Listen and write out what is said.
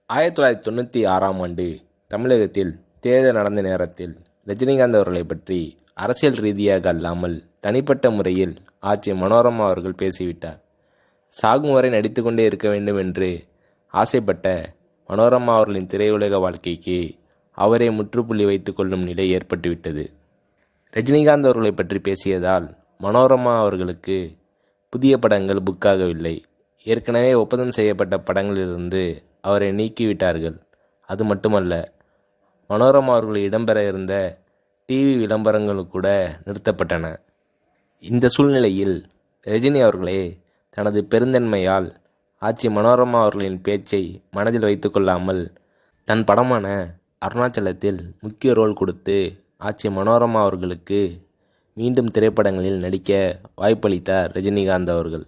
1996ஆம் ஆண்டு தமிழகத்தில் தேர்தல் நடந்த நேரத்தில் ரஜினிகாந்த் அவர்களை பற்றி அரசியல் ரீதியாக அல்லாமல் தனிப்பட்ட முறையில் ஆட்சி மனோரமா அவர்கள் பேசிவிட்டார். சாகும் வரை நடித்துக்கொண்டே இருக்க வேண்டும் என்று ஆசைப்பட்ட மனோரமா அவர்களின் திரையுலக வாழ்க்கைக்கு அவரே முற்றுப்புள்ளி வைத்துக் கொள்ளும் நிலை ஏற்பட்டுவிட்டது. ரஜினிகாந்த் அவர்களை பற்றி பேசியதால் மனோரமா அவர்களுக்கு புதிய படங்கள் புக்காகவில்லை. ஏற்கனவே ஒப்பந்தம் செய்யப்பட்ட படங்களிலிருந்து அவரை நீக்கிவிட்டார்கள். அது மட்டுமல்ல, மனோரமா அவர்கள் இடம்பெற இருந்த டிவி விளம்பரங்கள் கூட நிறுத்தப்பட்டன. இந்த சூழ்நிலையில் ரஜினி அவர்களே தனது பெருந்தன்மையால் ஆட்சி மனோரமா அவர்களின் பேச்சை மனதில் வைத்து கொள்ளாமல் தன் படமான அருணாச்சலத்தில் முக்கிய ரோல் கொடுத்து ஆட்சி மனோரமா அவர்களுக்கு மீண்டும் திரைப்படங்களில் நடிக்க வாய்ப்பளித்தார் ரஜினிகாந்த் அவர்கள்.